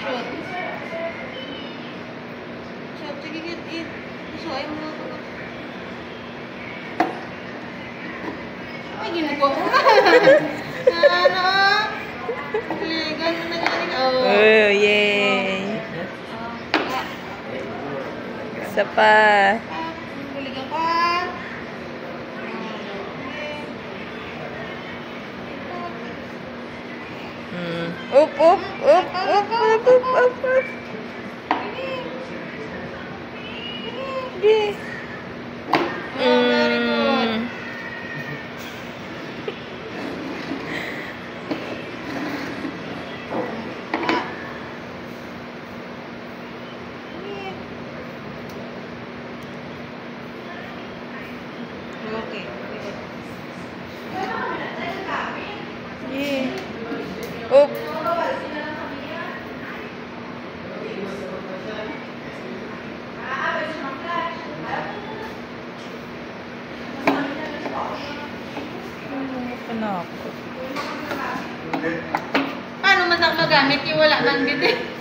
Shoot. Shoot. Sige, eat. Isuay mo na ito. Ay, ginagawa mo. Ano? Gano'n na gano'n. Oh, yay. Isa pa. Guligan pa. Up, up, up, up, up, up, up, up. Okay. Very good. Okay. Yeah. Up. Paano man magamit yung wala kang gid?